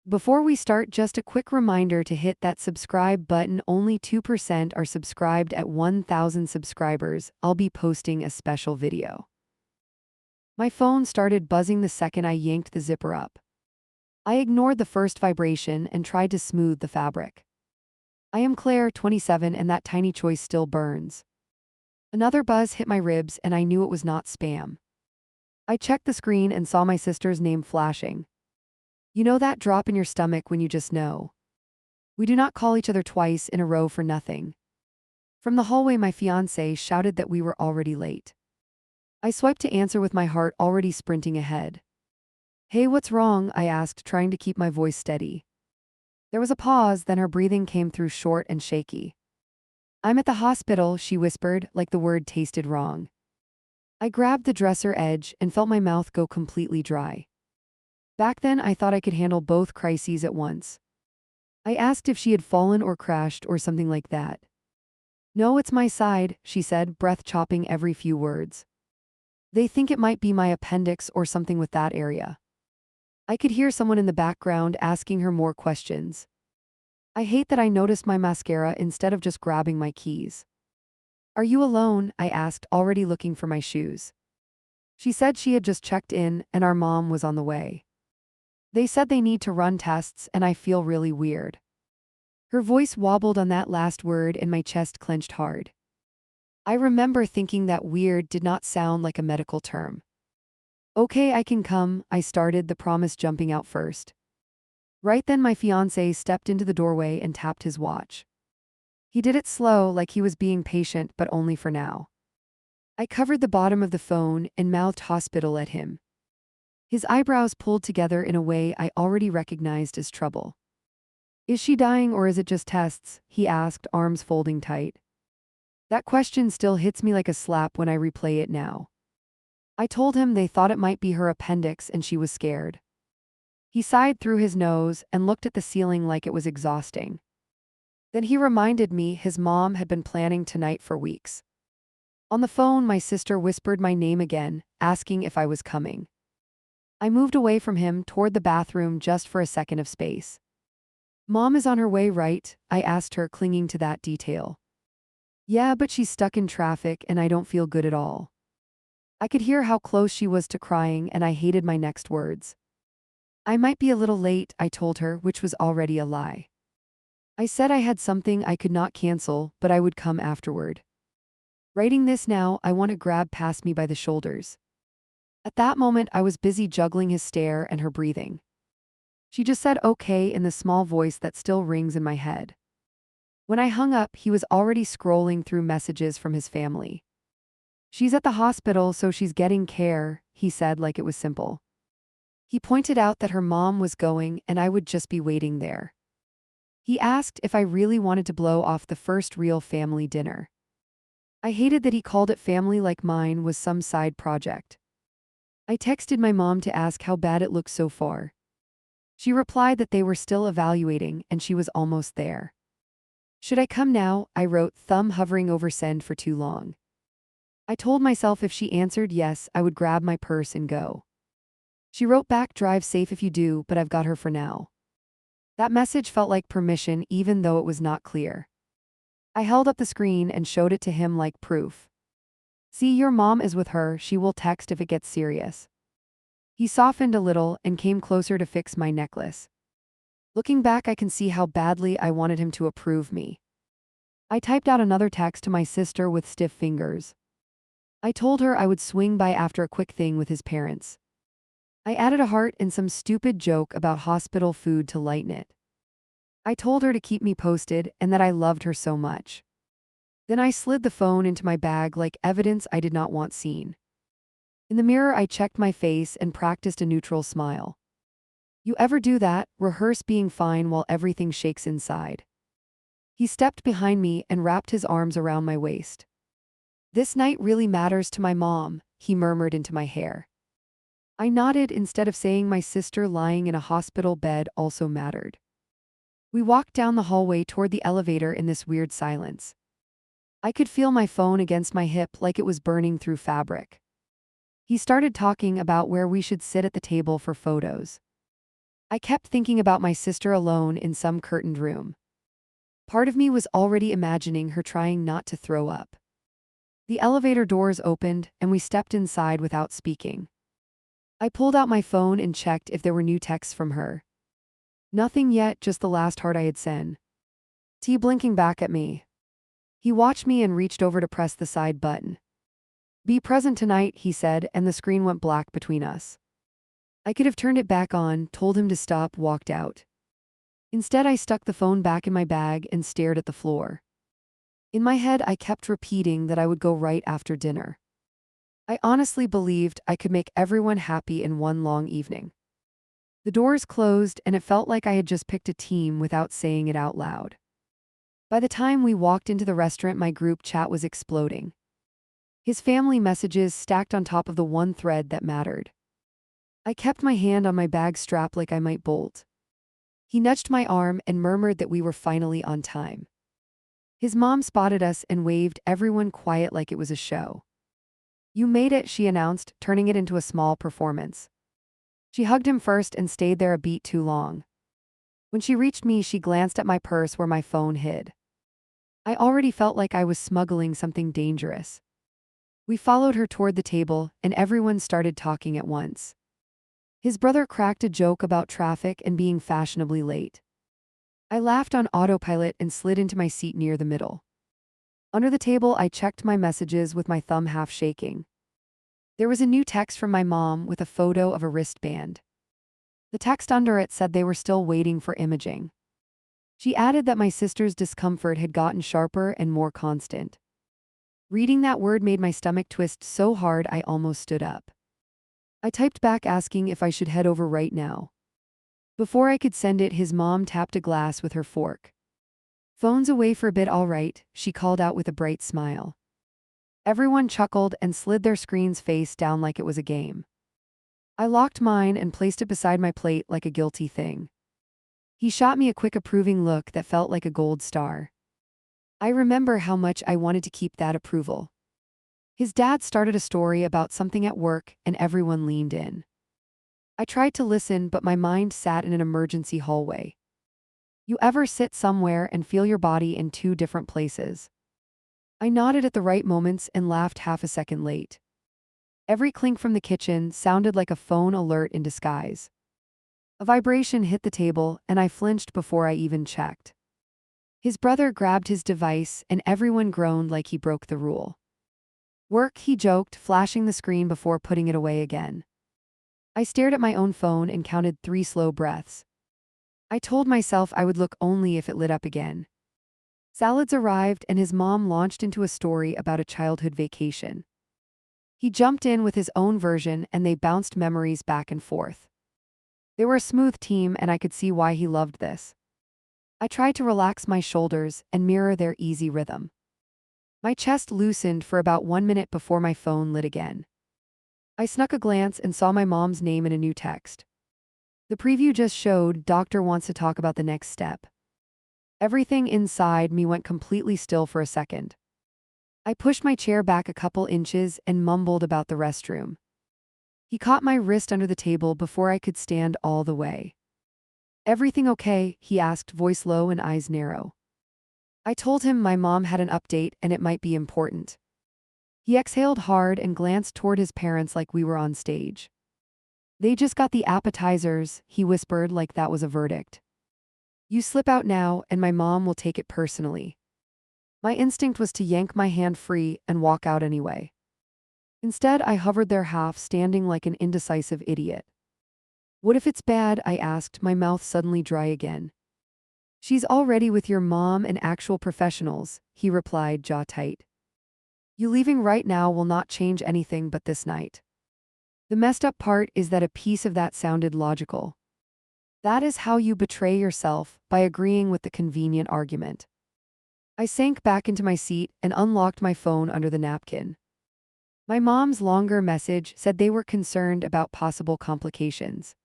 Before we start, just a quick reminder to hit that subscribe button. Only 2% are subscribed at 1,000 subscribers. I'll be posting a special video. My phone started buzzing the second I yanked the zipper up. I ignored the first vibration and tried to smooth the fabric. I am Claire, 27, and that tiny choice still burns. Another buzz hit my ribs and I knew it was not spam. I checked the screen and saw my sister's name flashing. You know that drop in your stomach when you just know. We do not call each other twice in a row for nothing. From the hallway, my fiance shouted that we were already late. I swiped to answer with my heart already sprinting ahead. Hey, what's wrong? I asked, trying to keep my voice steady. There was a pause, then her breathing came through short and shaky. I'm at the hospital, she whispered, like the word tasted wrong. I grabbed the dresser edge and felt my mouth go completely dry. Back then, I thought I could handle both crises at once. I asked if she had fallen or crashed or something like that. No, it's my side, she said, breath chopping every few words. They think it might be my appendix or something with that area. I could hear someone in the background asking her more questions. I hate that I noticed my mascara instead of just grabbing my keys. Are you alone? I asked, already looking for my shoes. She said she had just checked in and our mom was on the way. They said they need to run tests and I feel really weird. Her voice wobbled on that last word and my chest clenched hard. I remember thinking that weird did not sound like a medical term. Okay, I can come, I started, the promise jumping out first. Right then my fiancé stepped into the doorway and tapped his watch. He did it slow, like he was being patient, but only for now. I covered the bottom of the phone and mouthed hospital at him. His eyebrows pulled together in a way I already recognized as trouble. Is she dying or is it just tests? He asked, arms folding tight. That question still hits me like a slap when I replay it now. I told him they thought it might be her appendix and she was scared. He sighed through his nose and looked at the ceiling like it was exhausting. Then he reminded me his mom had been planning tonight for weeks. On the phone, my sister whispered my name again, asking if I was coming. I moved away from him toward the bathroom just for a second of space. Mom is on her way, right? I asked her, clinging to that detail. Yeah, but she's stuck in traffic and I don't feel good at all. I could hear how close she was to crying and I hated my next words. I might be a little late, I told her, which was already a lie. I said I had something I could not cancel, but I would come afterward. Writing this now, I want to grab past me by the shoulders. At that moment, I was busy juggling his stare and her breathing. She just said okay in the small voice that still rings in my head. When I hung up, he was already scrolling through messages from his family. She's at the hospital, so she's getting care, he said like it was simple. He pointed out that her mom was going and I would just be waiting there. He asked if I really wanted to blow off the first real family dinner. I hated that he called it family like mine was some side project. I texted my mom to ask how bad it looked so far. She replied that they were still evaluating and she was almost there. Should I come now? I wrote, thumb hovering over send for too long. I told myself if she answered yes, I would grab my purse and go. She wrote back, drive safe if you do, but I've got her for now. That message felt like permission even though it was not clear. I held up the screen and showed it to him like proof. See, your mom is with her, she will text if it gets serious. He softened a little and came closer to fix my necklace. Looking back, I can see how badly I wanted him to approve me. I typed out another text to my sister with stiff fingers. I told her I would swing by after a quick thing with his parents. I added a heart and some stupid joke about hospital food to lighten it. I told her to keep me posted and that I loved her so much. Then I slid the phone into my bag like evidence I did not want seen. In the mirror, I checked my face and practiced a neutral smile. You ever do that, rehearse being fine while everything shakes inside? He stepped behind me and wrapped his arms around my waist. This night really matters to my mom, he murmured into my hair. I nodded instead of saying my sister lying in a hospital bed also mattered. We walked down the hallway toward the elevator in this weird silence. I could feel my phone against my hip like it was burning through fabric. He started talking about where we should sit at the table for photos. I kept thinking about my sister alone in some curtained room. Part of me was already imagining her trying not to throw up. The elevator doors opened, and we stepped inside without speaking. I pulled out my phone and checked if there were new texts from her. Nothing yet, just the last heart I had sent. T blinking back at me. He watched me and reached over to press the side button. Be present tonight, he said, and the screen went black between us. I could have turned it back on, told him to stop, walked out. Instead, I stuck the phone back in my bag and stared at the floor. In my head, I kept repeating that I would go right after dinner. I honestly believed I could make everyone happy in one long evening. The doors closed, and it felt like I had just picked a team without saying it out loud. By the time we walked into the restaurant, my group chat was exploding. His family messages stacked on top of the one thread that mattered. I kept my hand on my bag strap like I might bolt. He nudged my arm and murmured that we were finally on time. His mom spotted us and waved, everyone quiet like it was a show. You made it, she announced, turning it into a small performance. She hugged him first and stayed there a beat too long. When she reached me, she glanced at my purse where my phone hid. I already felt like I was smuggling something dangerous. We followed her toward the table, and everyone started talking at once. His brother cracked a joke about traffic and being fashionably late. I laughed on autopilot and slid into my seat near the middle. Under the table, I checked my messages with my thumb half shaking. There was a new text from my mom with a photo of a wristband. The text under it said they were still waiting for imaging. She added that my sister's discomfort had gotten sharper and more constant. Reading that word made my stomach twist so hard I almost stood up. I typed back asking if I should head over right now. Before I could send it, his mom tapped a glass with her fork. Phone's away for a bit, all right, she called out with a bright smile. Everyone chuckled and slid their screens face down like it was a game. I locked mine and placed it beside my plate like a guilty thing. He shot me a quick approving look that felt like a gold star. I remember how much I wanted to keep that approval. His dad started a story about something at work, and everyone leaned in. I tried to listen, but my mind sat in an emergency hallway. You ever sit somewhere and feel your body in two different places? I nodded at the right moments and laughed half a second late. Every clink from the kitchen sounded like a phone alert in disguise. A vibration hit the table, and I flinched before I even checked. His brother grabbed his device, and everyone groaned like he broke the rule. Work, he joked, flashing the screen before putting it away again. I stared at my own phone and counted 3 slow breaths. I told myself I would look only if it lit up again. Salads arrived, and his mom launched into a story about a childhood vacation. He jumped in with his own version, and they bounced memories back and forth. They were a smooth team, and I could see why he loved this. I tried to relax my shoulders and mirror their easy rhythm. My chest loosened for about 1 minute before my phone lit again. I snuck a glance and saw my mom's name in a new text. The preview just showed, "Doctor wants to talk about the next step." Everything inside me went completely still for a second. I pushed my chair back a couple inches and mumbled about the restroom. He caught my wrist under the table before I could stand all the way. "Everything okay?" he asked, voice low and eyes narrow. I told him my mom had an update and it might be important. He exhaled hard and glanced toward his parents like we were on stage. "They just got the appetizers," he whispered like that was a verdict. "You slip out now and my mom will take it personally." My instinct was to yank my hand free and walk out anyway. Instead, I hovered there half standing like an indecisive idiot. "What if it's bad?" I asked, my mouth suddenly dry again. "She's already with your mom and actual professionals," he replied, jaw tight. "You leaving right now will not change anything but this night." The messed up part is that a piece of that sounded logical. That is how you betray yourself, by agreeing with the convenient argument. I sank back into my seat and unlocked my phone under the napkin. My mom's longer message said they were concerned about possible complications.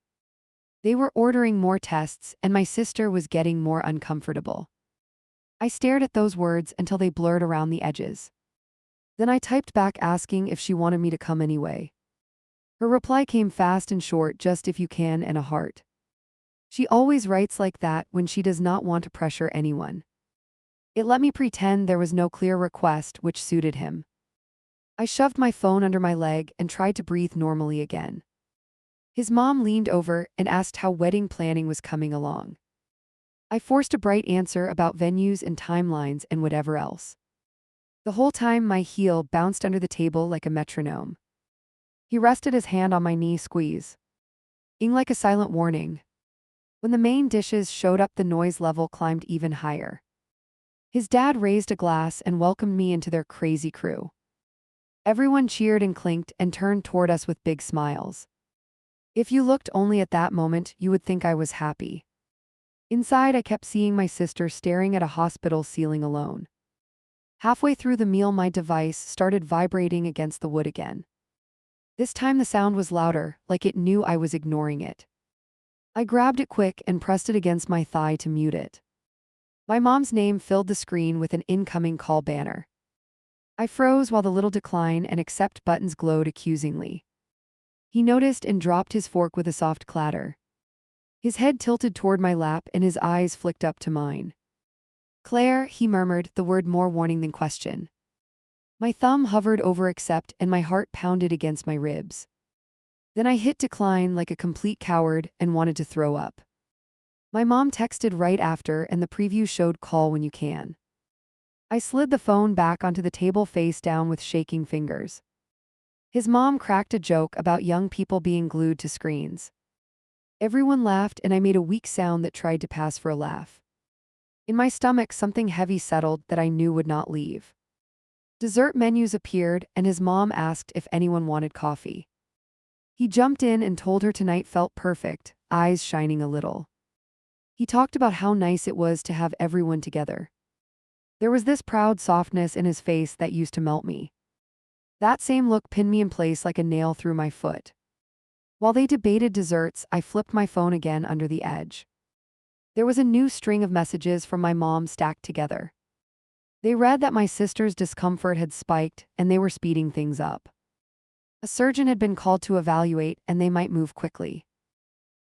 They were ordering more tests, and my sister was getting more uncomfortable. I stared at those words until they blurred around the edges. Then I typed back asking if she wanted me to come anyway. Her reply came fast and short, "Just if you can," and a heart. She always writes like that when she does not want to pressure anyone. It let me pretend there was no clear request, which suited him. I shoved my phone under my leg and tried to breathe normally again. His mom leaned over and asked how wedding planning was coming along. I forced a bright answer about venues and timelines and whatever else. The whole time my heel bounced under the table like a metronome. He rested his hand on my knee, squeeze. Ing like a silent warning. When the main dishes showed up, the noise level climbed even higher. His dad raised a glass and welcomed me into their crazy crew. Everyone cheered and clinked and turned toward us with big smiles. If you looked only at that moment, you would think I was happy. Inside, I kept seeing my sister staring at a hospital ceiling alone. Halfway through the meal, my device started vibrating against the wood again. This time the sound was louder, like it knew I was ignoring it. I grabbed it quick and pressed it against my thigh to mute it. My mom's name filled the screen with an incoming call banner. I froze while the little decline and accept buttons glowed accusingly. He noticed and dropped his fork with a soft clatter. His head tilted toward my lap and his eyes flicked up to mine. "Claire," he murmured, the word more warning than question. My thumb hovered over accept and my heart pounded against my ribs. Then I hit decline like a complete coward and wanted to throw up. My mom texted right after and the preview showed call when you can. I slid the phone back onto the table face down with shaking fingers. His mom cracked a joke about young people being glued to screens. Everyone laughed and I made a weak sound that tried to pass for a laugh. In my stomach, something heavy settled that I knew would not leave. Dessert menus appeared and his mom asked if anyone wanted coffee. He jumped in and told her tonight felt perfect, eyes shining a little. He talked about how nice it was to have everyone together. There was this proud softness in his face that used to melt me. That same look pinned me in place like a nail through my foot. While they debated desserts, I flipped my phone again under the edge. There was a new string of messages from my mom stacked together. They read that my sister's discomfort had spiked and they were speeding things up. A surgeon had been called to evaluate and they might move quickly.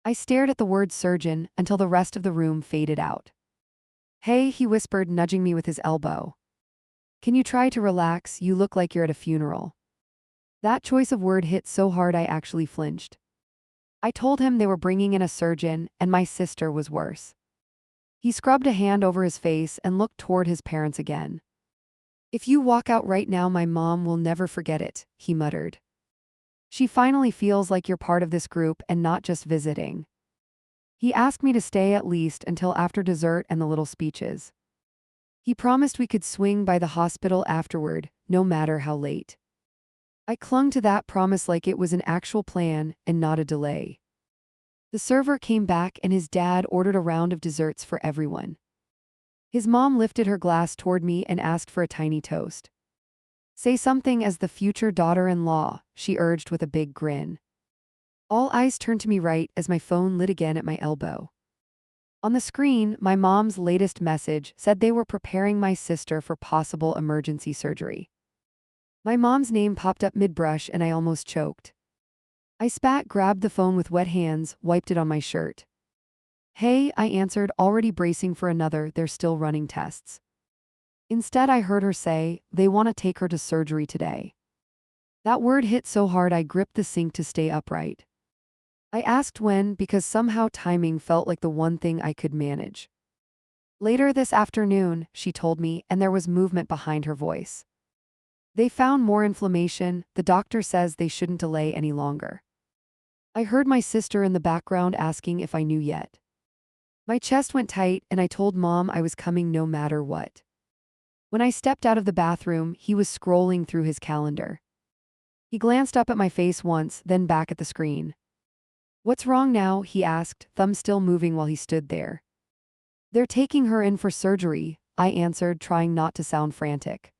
I stared at the word surgeon until the rest of the room faded out. "Hey," he whispered, nudging me with his elbow. "Can you try to relax? You look like you're at a funeral." That choice of word hit so hard I actually flinched. I told him they were bringing in a surgeon and my sister was worse. He scrubbed a hand over his face and looked toward his parents again. "If you walk out right now, my mom will never forget it," he muttered. "She finally feels like you're part of this group and not just visiting." He asked me to stay at least until after dessert and the little speeches. He promised we could swing by the hospital afterward, no matter how late. I clung to that promise like it was an actual plan and not a delay. The server came back and his dad ordered a round of desserts for everyone. His mom lifted her glass toward me and asked for a tiny toast. "Say something as the future daughter-in-law," she urged with a big grin. All eyes turned to me right as my phone lit again at my elbow. On the screen, my mom's latest message said they were preparing my sister for possible emergency surgery. My mom's name popped up mid-brush and I almost choked. I spat, grabbed the phone with wet hands, wiped it on my shirt. "Hey," I answered, already bracing for another "they're still running tests." Instead, I heard her say, "They want to take her to surgery today." That word hit so hard I gripped the sink to stay upright. I asked when because somehow timing felt like the one thing I could manage. "Later this afternoon," she told me, and there was movement behind her voice. "They found more inflammation. The doctor says they shouldn't delay any longer." I heard my sister in the background asking if I knew yet. My chest went tight and I told Mom I was coming no matter what. When I stepped out of the bathroom, he was scrolling through his calendar. He glanced up at my face once, then back at the screen. "What's wrong now?" he asked, thumb still moving while he stood there. "They're taking her in for surgery," I answered, trying not to sound frantic.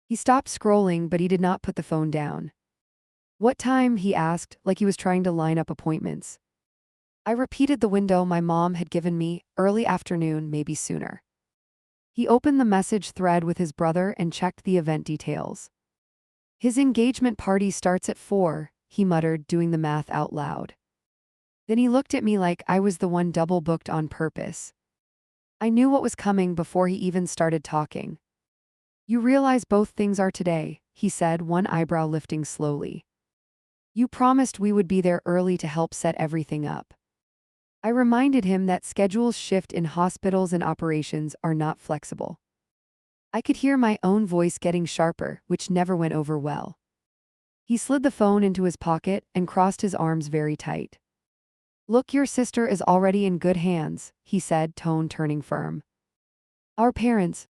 He stopped scrolling, but he did not put the phone down. "What time?" he asked, like he was trying to line up appointments. I repeated the window my mom had given me, early afternoon, maybe sooner. He opened the message thread with his brother and checked the event details. "His engagement party starts at 4, he muttered, doing the math out loud. Then he looked at me like I was the one double booked on purpose. I knew what was coming before he even started talking. You realize both things are today, he said, one eyebrow lifting slowly. You promised we would be there early to help set everything up. I reminded him that schedules shift in hospitals and operations are not flexible. I could hear my own voice getting sharper, which never went over well. He slid the phone into his pocket and crossed his arms very tight. Look, your sister is already in good hands, he said, tone turning firm. Our parents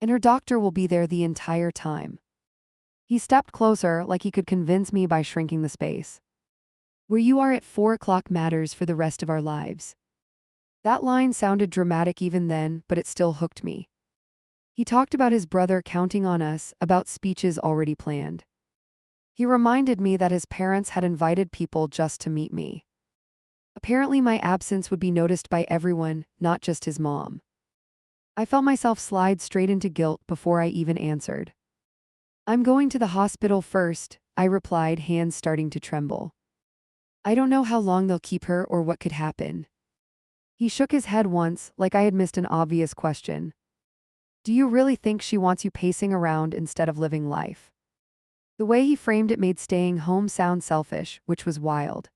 and her doctor will be there the entire time. He stepped closer like he could convince me by shrinking the space. Where you are at 4 o'clock matters for the rest of our lives. That line sounded dramatic even then, but it still hooked me. He talked about his brother counting on us, about speeches already planned. He reminded me that his parents had invited people just to meet me. Apparently my absence would be noticed by everyone, not just his mom. I felt myself slide straight into guilt before I even answered. I'm going to the hospital first, I replied, hands starting to tremble. I don't know how long they'll keep her or what could happen. He shook his head once, like I had missed an obvious question. Do you really think she wants you pacing around instead of living life? The way he framed it made staying home sound selfish, which was wild.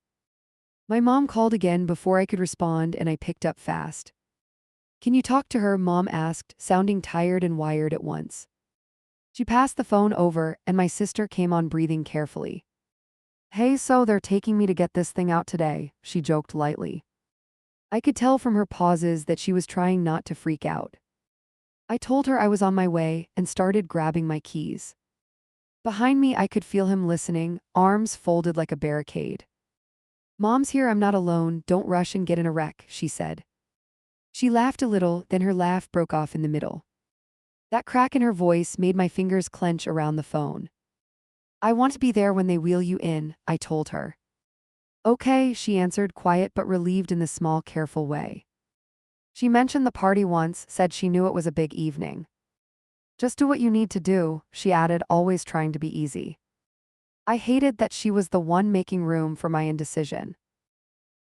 My mom called again before I could respond, and I picked up fast. Can you talk to her? Mom asked, sounding tired and wired at once. She passed the phone over, and my sister came on, breathing carefully. Hey, so they're taking me to get this thing out today, she joked lightly. I could tell from her pauses that she was trying not to freak out. I told her I was on my way and started grabbing my keys. Behind me, I could feel him listening, arms folded like a barricade. Mom's here, I'm not alone, don't rush and get in a wreck, she said. She laughed a little, then her laugh broke off in the middle. That crack in her voice made my fingers clench around the phone. I want to be there when they wheel you in, I told her. Okay, she answered, quiet but relieved in the small, careful way. She mentioned the party once, said she knew it was a big evening. Just do what you need to do, she added, always trying to be easy. I hated that she was the one making room for my indecision.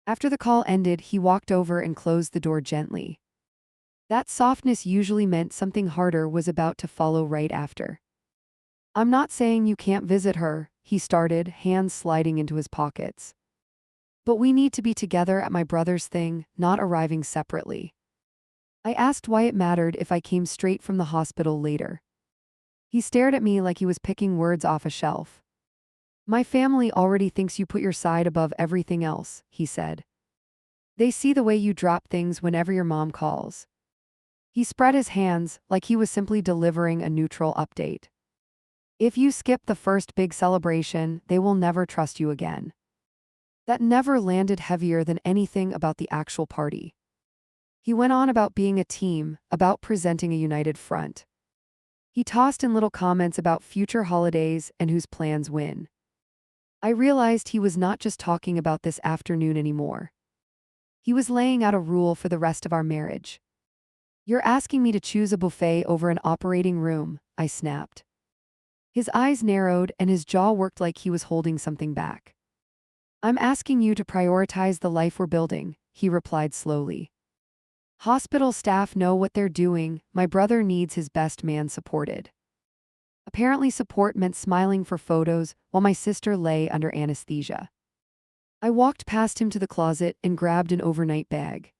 After the call ended, he walked over and closed the door gently. That softness usually meant something harder was about to follow right after. I'm not saying you can't visit her, he started, hands sliding into his pockets. But we need to be together at my brother's thing, not arriving separately. I asked why it mattered if I came straight from the hospital later. He stared at me like he was picking words off a shelf. My family already thinks you put your side above everything else, he said. They see the way you drop things whenever your mom calls. He spread his hands like he was simply delivering a neutral update. If you skip the first big celebration, they will never trust you again. That never landed heavier than anything about the actual party. He went on about being a team, about presenting a united front. He tossed in little comments about future holidays and whose plans win. I realized he was not just talking about this afternoon anymore. He was laying out a rule for the rest of our marriage. You're asking me to choose a buffet over an operating room, I snapped. His eyes narrowed and his jaw worked like he was holding something back. I'm asking you to prioritize the life we're building, he replied slowly. Hospital staff know what they're doing, my brother needs his best man supported. Apparently support meant smiling for photos while my sister lay under anesthesia. I walked past him to the closet and grabbed an overnight bag.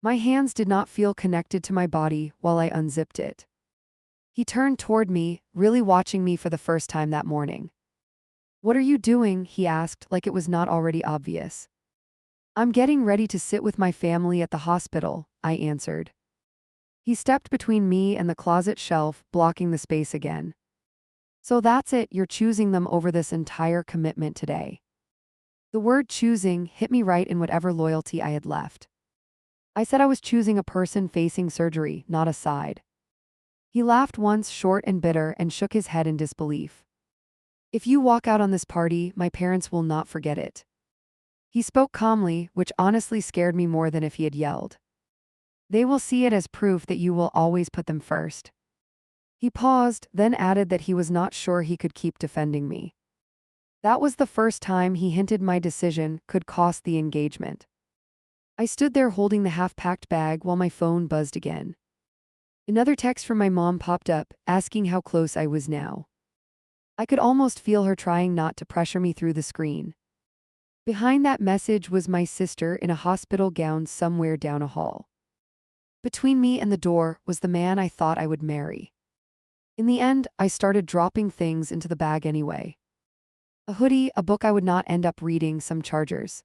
My hands did not feel connected to my body while I unzipped it. He turned toward me, really watching me for the first time that morning. What are you doing? He asked, like it was not already obvious. I'm getting ready to sit with my family at the hospital, I answered. He stepped between me and the closet shelf, blocking the space again. So that's it, you're choosing them over this entire commitment today. The word choosing hit me right in whatever loyalty I had left. I said I was choosing a person facing surgery, not a side. He laughed once, short and bitter, and shook his head in disbelief. If you walk out on this party, my parents will not forget it. He spoke calmly, which honestly scared me more than if he had yelled. They will see it as proof that you will always put them first. He paused, then added that he was not sure he could keep defending me. That was the first time he hinted my decision could cost the engagement. I stood there holding the half-packed bag while my phone buzzed again. Another text from my mom popped up, asking how close I was now. I could almost feel her trying not to pressure me through the screen. Behind that message was my sister in a hospital gown somewhere down a hall. Between me and the door was the man I thought I would marry. In the end, I started dropping things into the bag anyway. A hoodie, a book I would not end up reading, some chargers.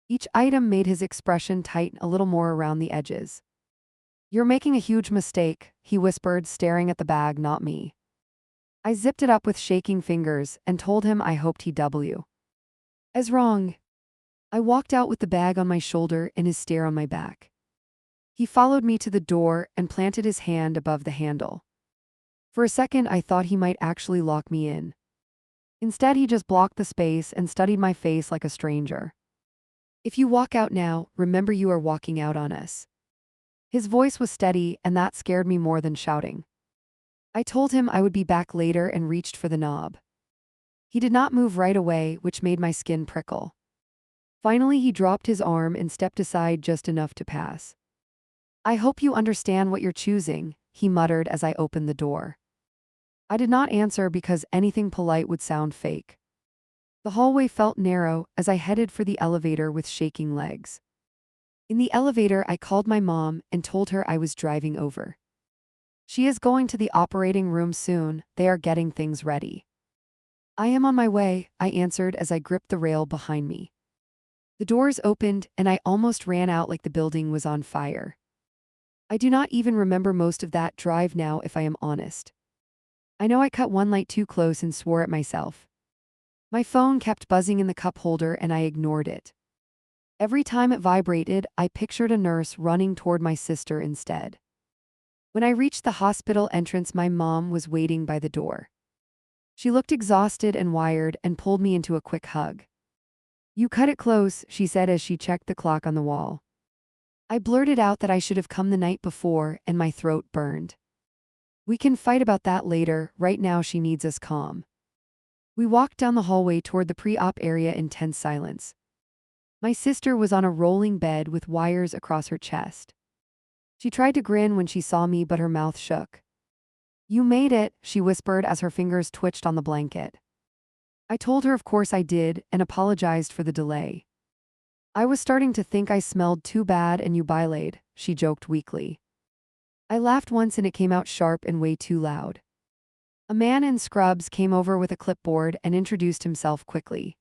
Each item made his expression tighten a little more around the edges. "You're making a huge mistake," he whispered, staring at the bag, not me. I zipped it up with shaking fingers and told him I hoped he'd W. As wrong. I walked out with the bag on my shoulder and his stare on my back. He followed me to the door and planted his hand above the handle. For a second, I thought he might actually lock me in. Instead, he just blocked the space and studied my face like a stranger. "If you walk out now, remember you are walking out on us." His voice was steady, and that scared me more than shouting. I told him I would be back later and reached for the knob. He did not move right away, which made my skin prickle. Finally, he dropped his arm and stepped aside just enough to pass. "I hope you understand what you're choosing," he muttered as I opened the door. I did not answer because anything polite would sound fake. The hallway felt narrow as I headed for the elevator with shaking legs. In the elevator, I called my mom and told her I was driving over. "She is going to the operating room soon, they are getting things ready." "I am on my way," I answered as I gripped the rail behind me. The doors opened and I almost ran out like the building was on fire. I do not even remember most of that drive now, if I am honest. I know I cut one light too close and swore at myself. My phone kept buzzing in the cup holder and I ignored it. Every time it vibrated, I pictured a nurse running toward my sister instead. When I reached the hospital entrance, my mom was waiting by the door. She looked exhausted and wired and pulled me into a quick hug. "You cut it close," she said as she checked the clock on the wall. I blurted out that I should have come the night before, and my throat burned. "We can fight about that later, right now she needs us calm." We walked down the hallway toward the pre-op area in tense silence. My sister was on a rolling bed with wires across her chest. She tried to grin when she saw me, but her mouth shook. "You made it," she whispered as her fingers twitched on the blanket. I told her of course I did and apologized for the delay. "I was starting to think I smelled too bad and you bilayed," she joked weakly. I laughed once and it came out sharp and way too loud. A man in scrubs came over with a clipboard and introduced himself quickly.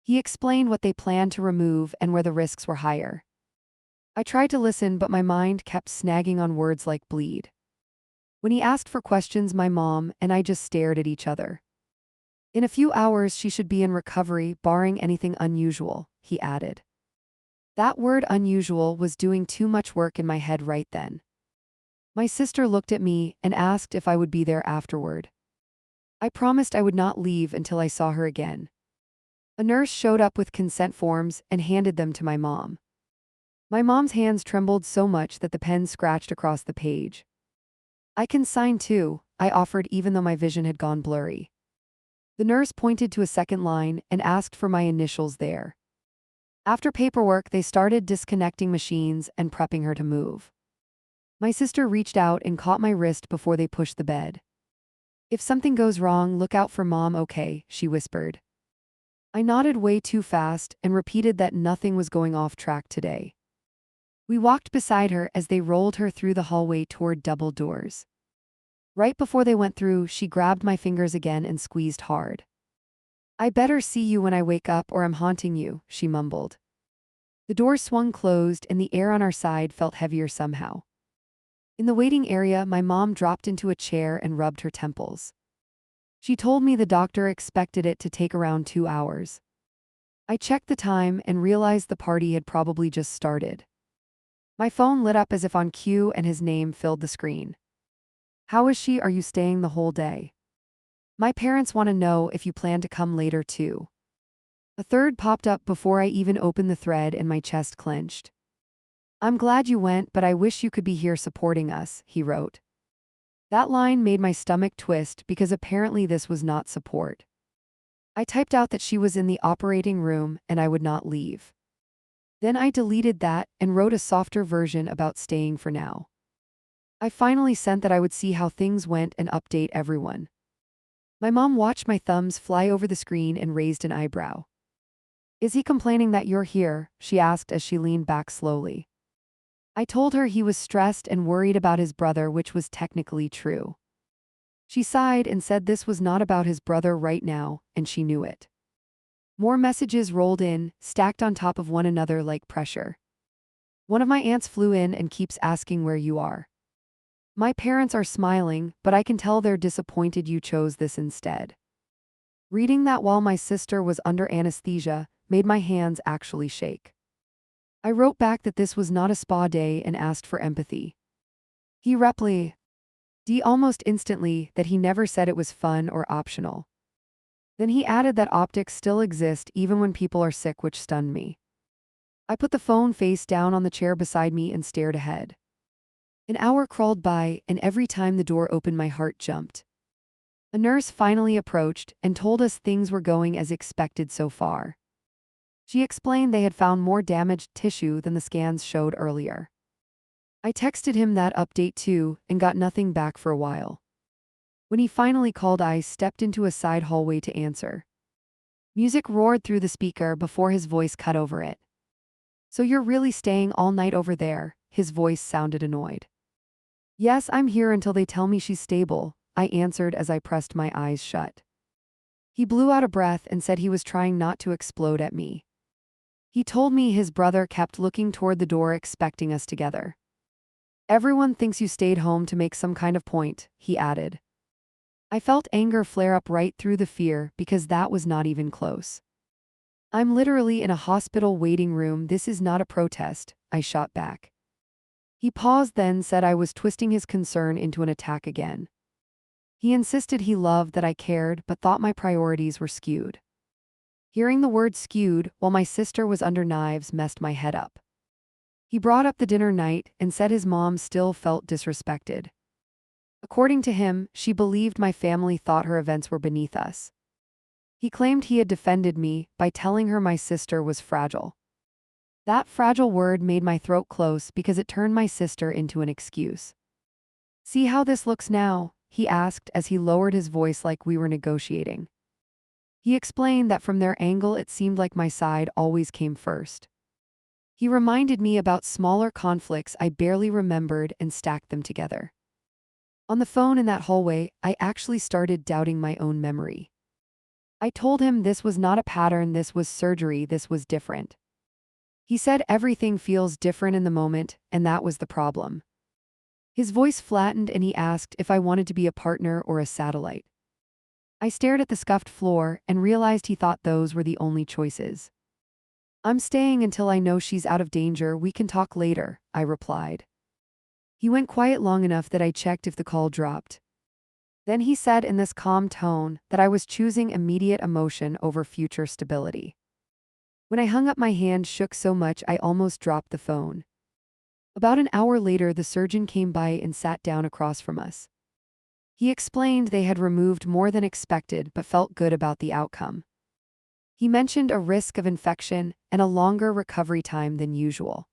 He explained what they planned to remove and where the risks were higher. I tried to listen, but my mind kept snagging on words like bleed. When he asked for questions, my mom and I just stared at each other. "In a few hours she should be in recovery, barring anything unusual," he added. That word unusual was doing too much work in my head right then. My sister looked at me and asked if I would be there afterward. I promised I would not leave until I saw her again. A nurse showed up with consent forms and handed them to my mom. My mom's hands trembled so much that the pen scratched across the page. "I can sign too," I offered even though my vision had gone blurry. The nurse pointed to a second line and asked for my initials there. After paperwork, they started disconnecting machines and prepping her to move. My sister reached out and caught my wrist before they pushed the bed. "If something goes wrong, look out for Mom, okay?" she whispered. I nodded way too fast and repeated that nothing was going off track today. We walked beside her as they rolled her through the hallway toward double doors. Right before they went through, she grabbed my fingers again and squeezed hard. "I better see you when I wake up or I'm haunting you," she mumbled. The door swung closed and the air on our side felt heavier somehow. In the waiting area, my mom dropped into a chair and rubbed her temples. She told me the doctor expected it to take around 2 hours. I checked the time and realized the party had probably just started. My phone lit up as if on cue and his name filled the screen. "How is she? Are you staying the whole day? My parents want to know if you plan to come later too." A third popped up before I even opened the thread and my chest clenched. "I'm glad you went, but I wish you could be here supporting us," he wrote. That line made my stomach twist because apparently this was not support. I typed out that she was in the operating room and I would not leave. Then I deleted that and wrote a softer version about staying for now. I finally sent that I would see how things went and update everyone. My mom watched my thumbs fly over the screen and raised an eyebrow. "Is he complaining that you're here?" she asked as she leaned back slowly. I told her he was stressed and worried about his brother, which was technically true. She sighed and said this was not about his brother right now, and she knew it. More messages rolled in, stacked on top of one another like pressure. "One of my aunts flew in and keeps asking where you are. My parents are smiling, but I can tell they're disappointed you chose this instead." Reading that while my sister was under anesthesia made my hands actually shake. I wrote back that this was not a spa day and asked for empathy. He replied almost instantly that he never said it was fun or optional. Then he added that optics still exist even when people are sick, which stunned me. I put the phone face down on the chair beside me and stared ahead. An hour crawled by, and every time the door opened my heart jumped. A nurse finally approached and told us things were going as expected so far. She explained they had found more damaged tissue than the scans showed earlier. I texted him that update too and got nothing back for a while. When he finally called, I stepped into a side hallway to answer. Music roared through the speaker before his voice cut over it. "So you're really staying all night over there?" His voice sounded annoyed. "Yes, I'm here until they tell me she's stable," I answered as I pressed my eyes shut. He blew out a breath and said he was trying not to explode at me. He told me his brother kept looking toward the door expecting us together. "Everyone thinks you stayed home to make some kind of point," he added. I felt anger flare up right through the fear because that was not even close. "I'm literally in a hospital waiting room. This is not a protest," I shot back. He paused, then said I was twisting his concern into an attack again. He insisted he loved that I cared but thought my priorities were skewed. Hearing the word skewed while my sister was under knives messed my head up. He brought up the dinner night and said his mom still felt disrespected. According to him, she believed my family thought her events were beneath us. He claimed he had defended me by telling her my sister was fragile. That fragile word made my throat close because it turned my sister into an excuse. "See how this looks now?" he asked as he lowered his voice like we were negotiating. He explained that from their angle it seemed like my side always came first. He reminded me about smaller conflicts I barely remembered and stacked them together. On the phone in that hallway, I actually started doubting my own memory. I told him this was not a pattern, this was surgery, this was different. He said everything feels different in the moment, and that was the problem. His voice flattened and he asked if I wanted to be a partner or a satellite. I stared at the scuffed floor and realized he thought those were the only choices. "I'm staying until I know she's out of danger. We can talk later," I replied. He went quiet long enough that I checked if the call dropped. Then he said in this calm tone that I was choosing immediate emotion over future stability. When I hung up, my hand shook so much I almost dropped the phone. About an hour later, the surgeon came by and sat down across from us. He explained they had removed more than expected but felt good about the outcome. He mentioned a risk of infection and a longer recovery time than usual.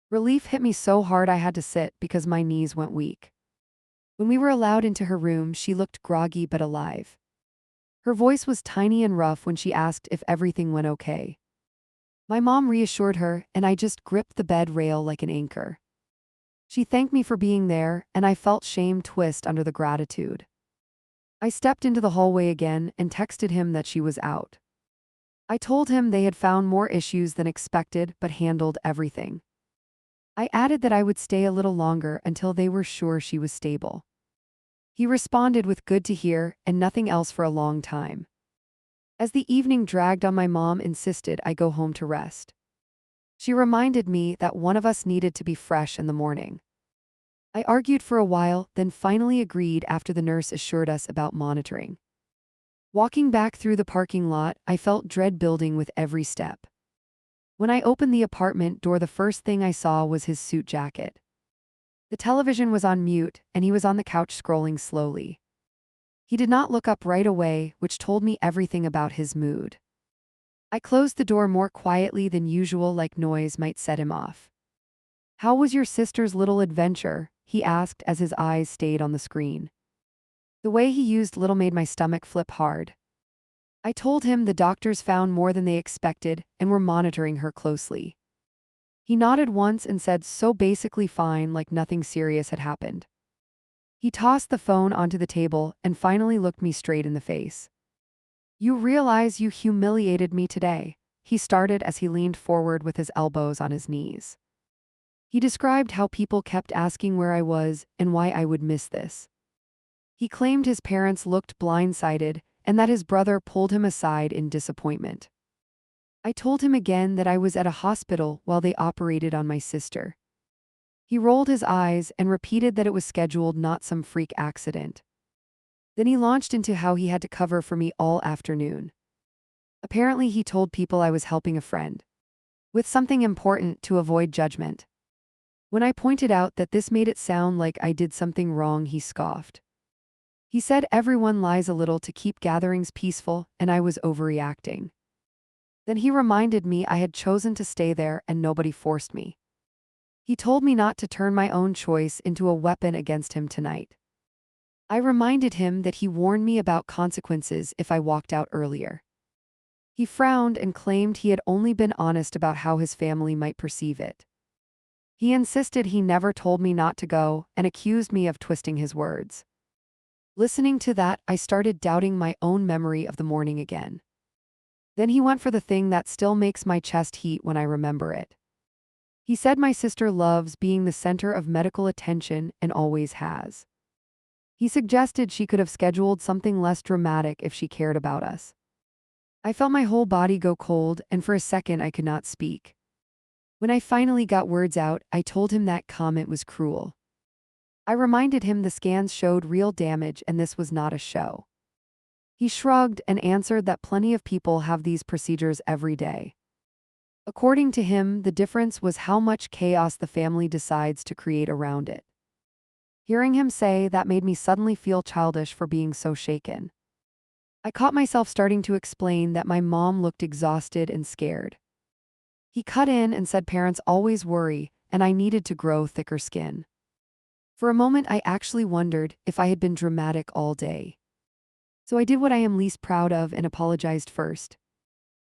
Relief hit me so hard I had to sit because my knees went weak. When we were allowed into her room, she looked groggy but alive. Her voice was tiny and rough when she asked if everything went okay. My mom reassured her, and I just gripped the bed rail like an anchor. She thanked me for being there, and I felt shame twist under the gratitude. I stepped into the hallway again and texted him that she was out. I told him they had found more issues than expected but handled everything. I added that I would stay a little longer until they were sure she was stable. He responded with "good to hear" and nothing else for a long time. As the evening dragged on, my mom insisted I go home to rest. She reminded me that one of us needed to be fresh in the morning. I argued for a while, then finally agreed after the nurse assured us about monitoring. Walking back through the parking lot, I felt dread building with every step. When I opened the apartment door, the first thing I saw was his suit jacket. The television was on mute, and he was on the couch scrolling slowly. He did not look up right away, which told me everything about his mood. I closed the door more quietly than usual, like noise might set him off. "How was your sister's little adventure?" he asked as his eyes stayed on the screen. The way he used little made my stomach flip hard. I told him the doctors found more than they expected and were monitoring her closely. He nodded once and said so basically fine, like nothing serious had happened. He tossed the phone onto the table and finally looked me straight in the face. "You realize you humiliated me today," he started as he leaned forward with his elbows on his knees. He described how people kept asking where I was and why I would miss this. He claimed his parents looked blindsided and that his brother pulled him aside in disappointment. I told him again that I was at a hospital while they operated on my sister. He rolled his eyes and repeated that it was scheduled, not some freak accident. Then he launched into how he had to cover for me all afternoon. Apparently, he told people I was helping a friend with something important to avoid judgment. When I pointed out that this made it sound like I did something wrong, he scoffed. He said everyone lies a little to keep gatherings peaceful, and I was overreacting. Then he reminded me I had chosen to stay there and nobody forced me. He told me not to turn my own choice into a weapon against him tonight. I reminded him that he warned me about consequences if I walked out earlier. He frowned and claimed he had only been honest about how his family might perceive it. He insisted he never told me not to go and accused me of twisting his words. Listening to that, I started doubting my own memory of the morning again. Then he went for the thing that still makes my chest heat when I remember it. He said my sister loves being the center of medical attention and always has. He suggested she could have scheduled something less dramatic if she cared about us. I felt my whole body go cold, and for a second I could not speak. When I finally got words out, I told him that comment was cruel. I reminded him the scans showed real damage and this was not a show. He shrugged and answered that plenty of people have these procedures every day. According to him, the difference was how much chaos the family decides to create around it. Hearing him say that made me suddenly feel childish for being so shaken. I caught myself starting to explain that my mom looked exhausted and scared. He cut in and said parents always worry, and I needed to grow thicker skin. For a moment, I actually wondered if I had been dramatic all day. So I did what I am least proud of and apologized first.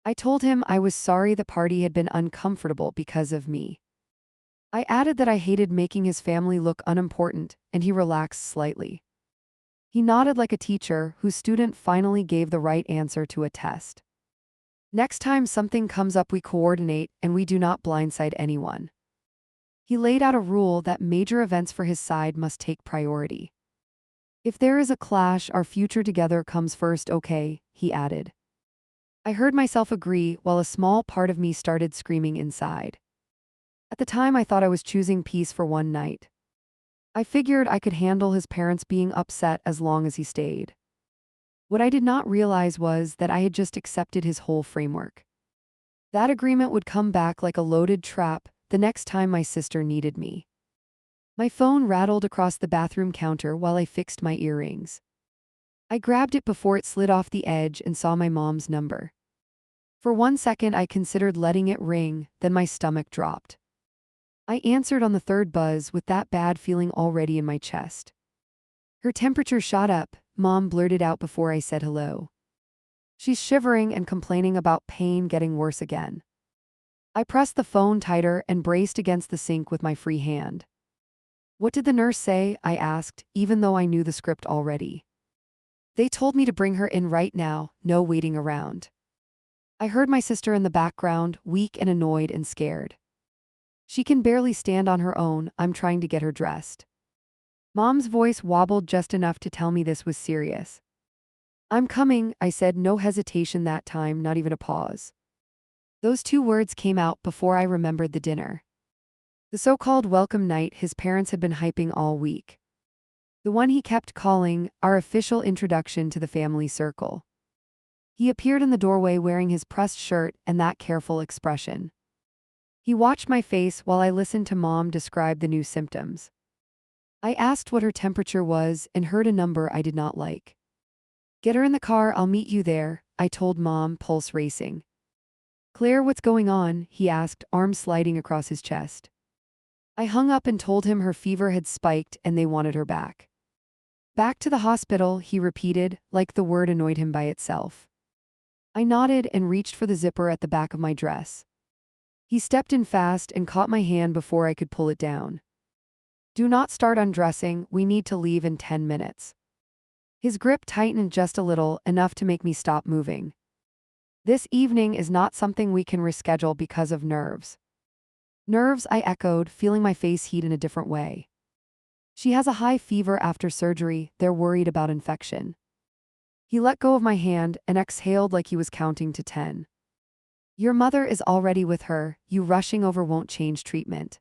I told him I was sorry the party had been uncomfortable because of me. I added that I hated making his family look unimportant, and he relaxed slightly. He nodded like a teacher whose student finally gave the right answer to a test. Next time something comes up, we coordinate and we do not blindside anyone. He laid out a rule that major events for his side must take priority. If there is a clash, our future together comes first, okay, he added. I heard myself agree while a small part of me started screaming inside. At the time, I thought I was choosing peace for one night. I figured I could handle his parents being upset as long as he stayed. What I did not realize was that I had just accepted his whole framework. That agreement would come back like a loaded trap the next time my sister needed me. My phone rattled across the bathroom counter while I fixed my earrings. I grabbed it before it slid off the edge and saw my mom's number. For 1 second, I considered letting it ring, then my stomach dropped. I answered on the third buzz with that bad feeling already in my chest. Her temperature shot up, Mom blurted out before I said hello. She's shivering and complaining about pain getting worse again. I pressed the phone tighter and braced against the sink with my free hand. What did the nurse say? I asked, even though I knew the script already. They told me to bring her in right now, no waiting around. I heard my sister in the background, weak and annoyed and scared. She can barely stand on her own, I'm trying to get her dressed. Mom's voice wobbled just enough to tell me this was serious. I'm coming, I said, no hesitation that time, not even a pause. Those 2 words came out before I remembered the dinner. The so-called welcome night his parents had been hyping all week. The one he kept calling our official introduction to the family circle. He appeared in the doorway wearing his pressed shirt and that careful expression. He watched my face while I listened to Mom describe the new symptoms. I asked what her temperature was and heard a number I did not like. Get her in the car, I'll meet you there, I told Mom, pulse racing. Claire, what's going on? He asked, arms sliding across his chest. I hung up and told him her fever had spiked and they wanted her back. Back to the hospital, he repeated, like the word annoyed him by itself. I nodded and reached for the zipper at the back of my dress. He stepped in fast and caught my hand before I could pull it down. Do not start undressing, we need to leave in 10 minutes. His grip tightened just a little, enough to make me stop moving. This evening is not something we can reschedule because of nerves. Nerves, I echoed, feeling my face heat in a different way. She has a high fever after surgery, they're worried about infection. He let go of my hand and exhaled like he was counting to 10. Your mother is already with her, you rushing over won't change treatment.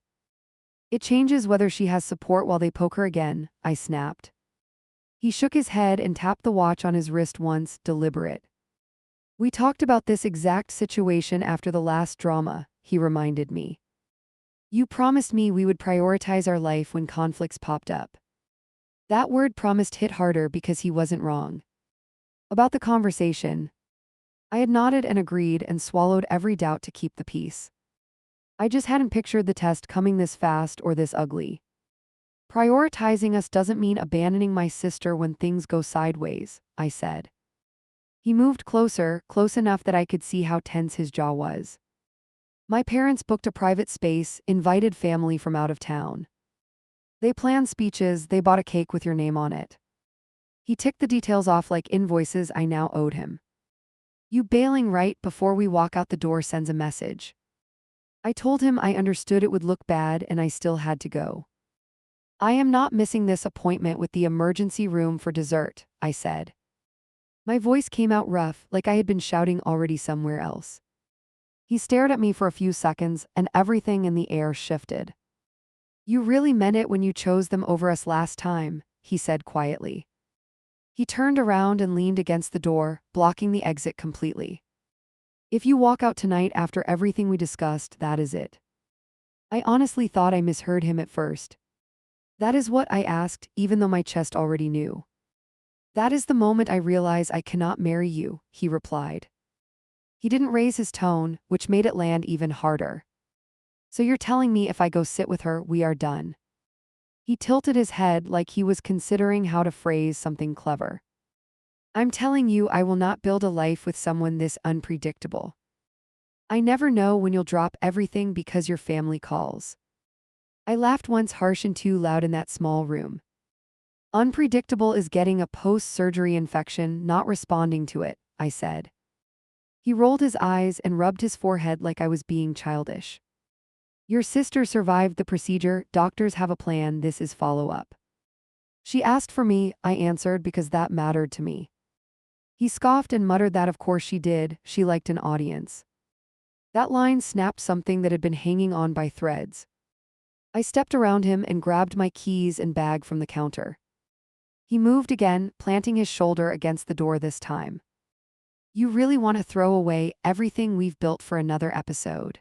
It changes whether she has support while they poke her again, I snapped. He shook his head and tapped the watch on his wrist once, deliberate. We talked about this exact situation after the last drama, he reminded me. You promised me we would prioritize our life when conflicts popped up. That word promised hit harder because he wasn't wrong. About the conversation, I had nodded and agreed and swallowed every doubt to keep the peace. I just hadn't pictured the test coming this fast or this ugly. Prioritizing us doesn't mean abandoning my sister when things go sideways, I said. He moved closer, close enough that I could see how tense his jaw was. My parents booked a private space, invited family from out of town. They planned speeches, they bought a cake with your name on it. He ticked the details off like invoices I now owed him. You bailing right before we walk out the door sends a message. I told him I understood it would look bad and I still had to go. I am not missing this appointment with the emergency room for dessert, I said. My voice came out rough, like I had been shouting already somewhere else. He stared at me for a few seconds, and everything in the air shifted. You really meant it when you chose them over us last time, he said quietly. He turned around and leaned against the door, blocking the exit completely. If you walk out tonight after everything we discussed, that is it. I honestly thought I misheard him at first. That is what I asked, even though my chest already knew. That is the moment I realize I cannot marry you, he replied. He didn't raise his tone, which made it land even harder. So you're telling me if I go sit with her, we are done? He tilted his head like he was considering how to phrase something clever. I'm telling you I will not build a life with someone this unpredictable. I never know when you'll drop everything because your family calls. I laughed once harsh and too loud in that small room. Unpredictable is getting a post-surgery infection, not responding to it, I said. He rolled his eyes and rubbed his forehead like I was being childish. Your sister survived the procedure, doctors have a plan, this is follow-up. She asked for me, I answered because that mattered to me. He scoffed and muttered that of course she did, she liked an audience. That line snapped something that had been hanging on by threads. I stepped around him and grabbed my keys and bag from the counter. He moved again, planting his shoulder against the door this time. You really want to throw away everything we've built for another episode?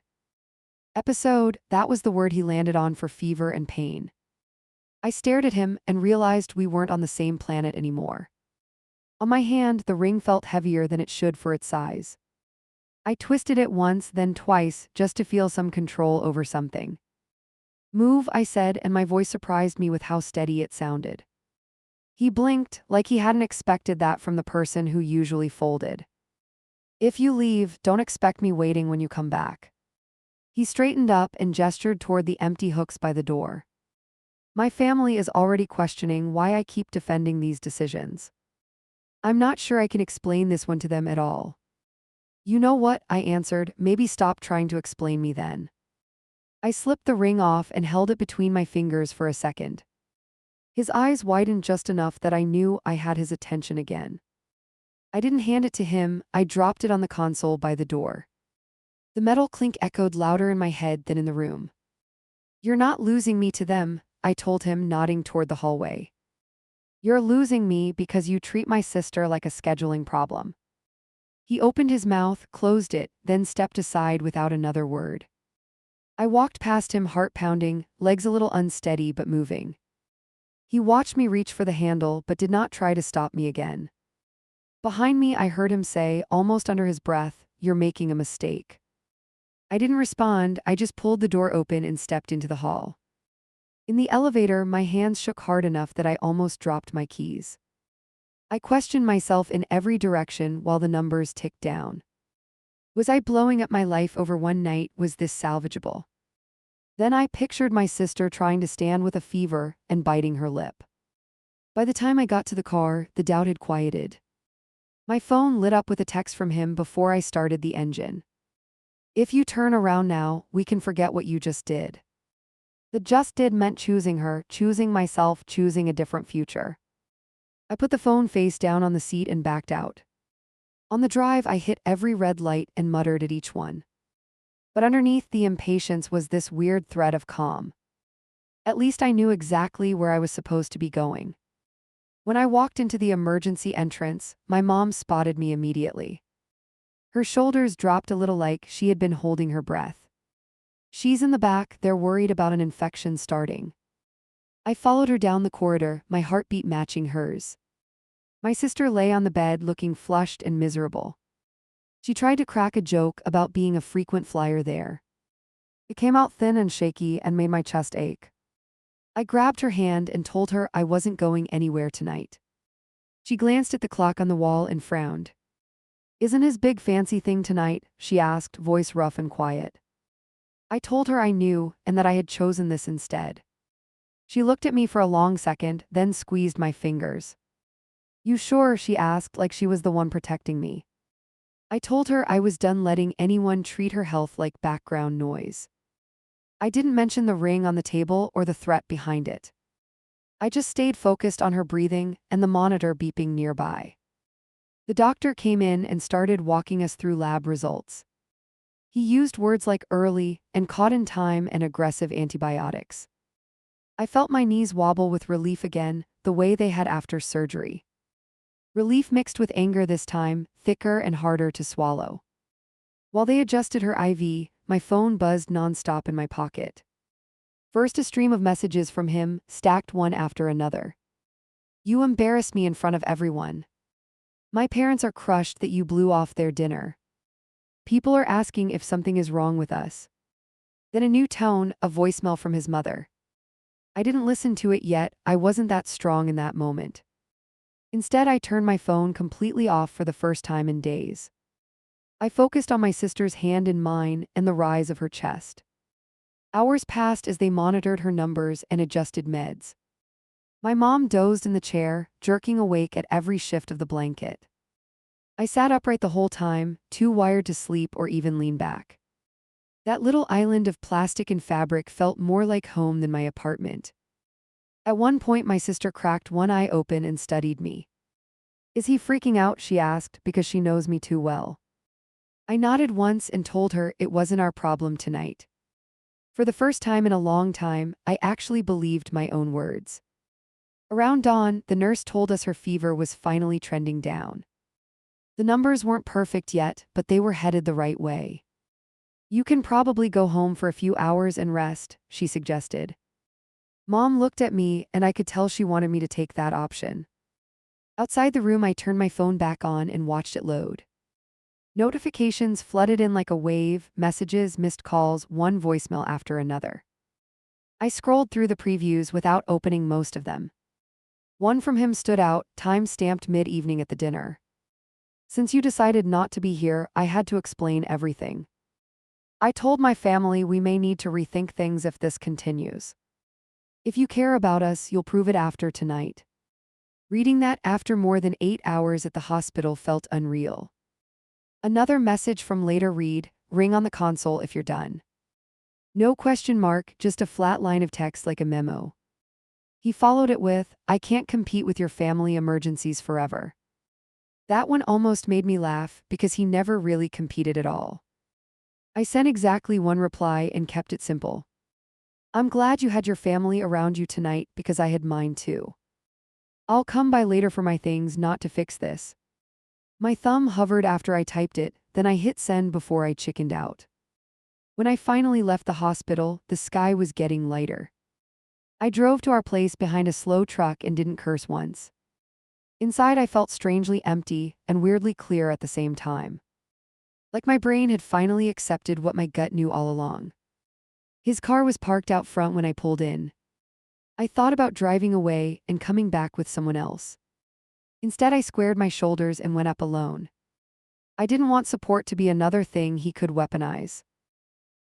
Episode, that was the word he landed on for fever and pain. I stared at him and realized we weren't on the same planet anymore. On my hand, the ring felt heavier than it should for its size. I twisted it once, then twice, just to feel some control over something. Move, I said, and my voice surprised me with how steady it sounded. He blinked, like he hadn't expected that from the person who usually folded. If you leave, don't expect me waiting when you come back. He straightened up and gestured toward the empty hooks by the door. My family is already questioning why I keep defending these decisions. I'm not sure I can explain this one to them at all. You know what, I answered, maybe stop trying to explain me then. I slipped the ring off and held it between my fingers for a second. His eyes widened just enough that I knew I had his attention again. I didn't hand it to him, I dropped it on the console by the door. The metal clink echoed louder in my head than in the room. You're not losing me to them, I told him, nodding toward the hallway. You're losing me because you treat my sister like a scheduling problem. He opened his mouth, closed it, then stepped aside without another word. I walked past him, heart pounding, legs a little unsteady but moving. He watched me reach for the handle but did not try to stop me again. Behind me, I heard him say, almost under his breath, "You're making a mistake." I didn't respond, I just pulled the door open and stepped into the hall. In the elevator, my hands shook hard enough that I almost dropped my keys. I questioned myself in every direction while the numbers ticked down. Was I blowing up my life over one night? Was this salvageable? Then I pictured my sister trying to stand with a fever and biting her lip. By the time I got to the car, the doubt had quieted. My phone lit up with a text from him before I started the engine. "If you turn around now, we can forget what you just did." The just did meant choosing her, choosing myself, choosing a different future. I put the phone face down on the seat and backed out. On the drive, I hit every red light and muttered at each one. But underneath the impatience was this weird thread of calm. At least I knew exactly where I was supposed to be going. When I walked into the emergency entrance, my mom spotted me immediately. Her shoulders dropped a little like she had been holding her breath. "She's in the back, they're worried about an infection starting." I followed her down the corridor, my heartbeat matching hers. My sister lay on the bed looking flushed and miserable. She tried to crack a joke about being a frequent flyer there. It came out thin and shaky and made my chest ache. I grabbed her hand and told her I wasn't going anywhere tonight. She glanced at the clock on the wall and frowned. "Isn't his big fancy thing tonight?" she asked, voice rough and quiet. I told her I knew and that I had chosen this instead. She looked at me for a long second, then squeezed my fingers. "You sure?" she asked, like she was the one protecting me. I told her I was done letting anyone treat her health like background noise. I didn't mention the ring on the table or the threat behind it. I just stayed focused on her breathing and the monitor beeping nearby. The doctor came in and started walking us through lab results. He used words like early and caught in time and aggressive antibiotics. I felt my knees wobble with relief again, the way they had after surgery. Relief mixed with anger this time, thicker and harder to swallow. While they adjusted her IV, my phone buzzed nonstop in my pocket. First, a stream of messages from him, stacked one after another. "You embarrassed me in front of everyone. My parents are crushed that you blew off their dinner. People are asking if something is wrong with us." Then a new tone, a voicemail from his mother. I didn't listen to it yet, I wasn't that strong in that moment. Instead, I turned my phone completely off for the first time in days. I focused on my sister's hand in mine and the rise of her chest. Hours passed as they monitored her numbers and adjusted meds. My mom dozed in the chair, jerking awake at every shift of the blanket. I sat upright the whole time, too wired to sleep or even lean back. That little island of plastic and fabric felt more like home than my apartment. At one point, my sister cracked one eye open and studied me. "Is he freaking out?" she asked, because she knows me too well. I nodded once and told her it wasn't our problem tonight. For the first time in a long time, I actually believed my own words. Around dawn, the nurse told us her fever was finally trending down. The numbers weren't perfect yet, but they were headed the right way. "You can probably go home for a few hours and rest," she suggested. Mom looked at me, and I could tell she wanted me to take that option. Outside the room, I turned my phone back on and watched it load. Notifications flooded in like a wave, messages, missed calls, one voicemail after another. I scrolled through the previews without opening most of them. One from him stood out, time-stamped mid-evening at the dinner. "Since you decided not to be here, I had to explain everything. I told my family we may need to rethink things if this continues. If you care about us, you'll prove it after tonight." Reading that after more than 8 hours at the hospital felt unreal. Another message from later read, "Ring on the console if you're done." No question mark, just a flat line of text like a memo. He followed it with, "I can't compete with your family emergencies forever." That one almost made me laugh because he never really competed at all. I sent exactly one reply and kept it simple. "I'm glad you had your family around you tonight because I had mine too. I'll come by later for my things, not to fix this." My thumb hovered after I typed it, then I hit send before I chickened out. When I finally left the hospital, the sky was getting lighter. I drove to our place behind a slow truck and didn't curse once. Inside, I felt strangely empty and weirdly clear at the same time. Like my brain had finally accepted what my gut knew all along. His car was parked out front when I pulled in. I thought about driving away and coming back with someone else. Instead, I squared my shoulders and went up alone. I didn't want support to be another thing he could weaponize.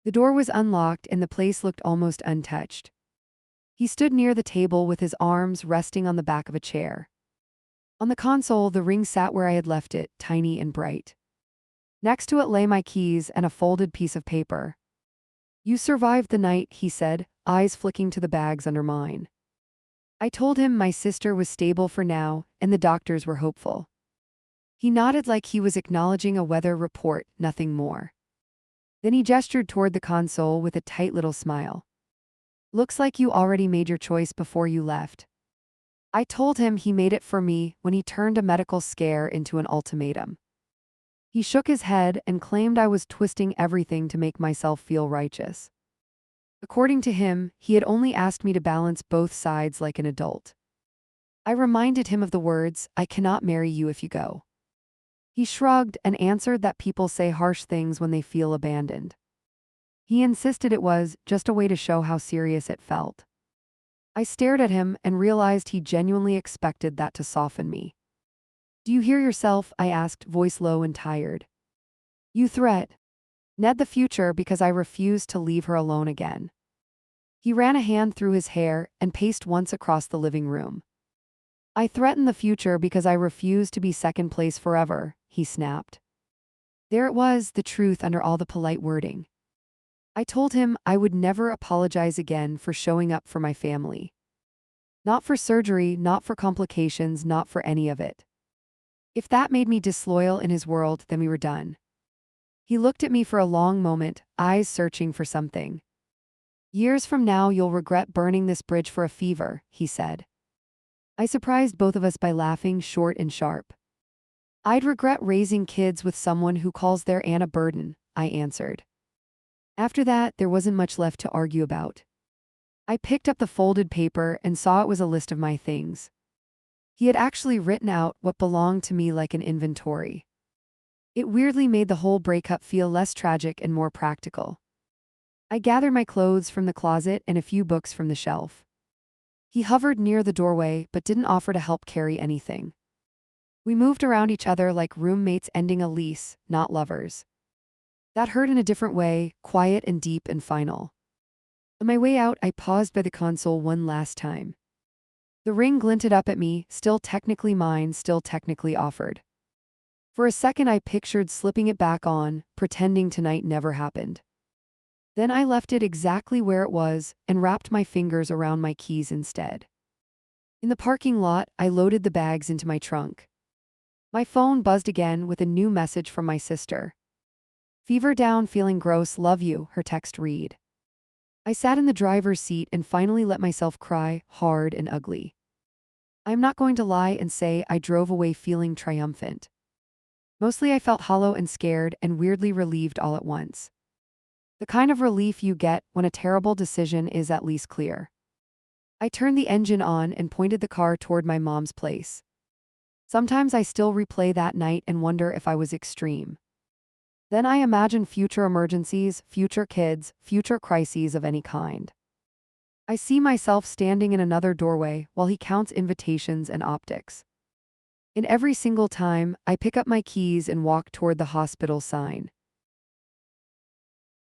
The door was unlocked and the place looked almost untouched. He stood near the table with his arms resting on the back of a chair. On the console, the ring sat where I had left it, tiny and bright. Next to it lay my keys and a folded piece of paper. "You survived the night," he said, eyes flicking to the bags under mine. I told him my sister was stable for now and the doctors were hopeful. He nodded like he was acknowledging a weather report, nothing more. Then he gestured toward the console with a tight little smile. "Looks like you already made your choice before you left." I told him he made it for me when he turned a medical scare into an ultimatum. He shook his head and claimed I was twisting everything to make myself feel righteous. According to him, he had only asked me to balance both sides like an adult. I reminded him of the words, "I cannot marry you if you go." He shrugged and answered that people say harsh things when they feel abandoned. He insisted it was just a way to show how serious it felt. I stared at him and realized he genuinely expected that to soften me. "Do you hear yourself?" I asked, voice low and tired. "You threat Ned the future because I refused to leave her alone again." He ran a hand through his hair and paced once across the living room. "I threaten the future because I refuse to be second place forever," he snapped. There it was, the truth under all the polite wording. I told him I would never apologize again for showing up for my family. Not for surgery, not for complications, not for any of it. If that made me disloyal in his world, then we were done. He looked at me for a long moment, eyes searching for something. "Years from now you'll regret burning this bridge for a fever," he said. I surprised both of us by laughing short and sharp. "I'd regret raising kids with someone who calls their aunt a burden," I answered. After that, there wasn't much left to argue about. I picked up the folded paper and saw it was a list of my things. He had actually written out what belonged to me like an inventory. It weirdly made the whole breakup feel less tragic and more practical. I gathered my clothes from the closet and a few books from the shelf. He hovered near the doorway but didn't offer to help carry anything. We moved around each other like roommates ending a lease, not lovers. That hurt in a different way, quiet and deep and final. On my way out, I paused by the console one last time. The ring glinted up at me, still technically mine, still technically offered. For a second I pictured slipping it back on, pretending tonight never happened. Then I left it exactly where it was and wrapped my fingers around my keys instead. In the parking lot, I loaded the bags into my trunk. My phone buzzed again with a new message from my sister. "Fever down, feeling gross, love you," her text read. I sat in the driver's seat and finally let myself cry, hard and ugly. I'm not going to lie and say I drove away feeling triumphant. Mostly I felt hollow and scared and weirdly relieved all at once. The kind of relief you get when a terrible decision is at least clear. I turned the engine on and pointed the car toward my mom's place. Sometimes I still replay that night and wonder if I was extreme. Then I imagine future emergencies, future kids, future crises of any kind. I see myself standing in another doorway while he counts invitations and optics. And every single time, I pick up my keys and walk toward the hospital sign.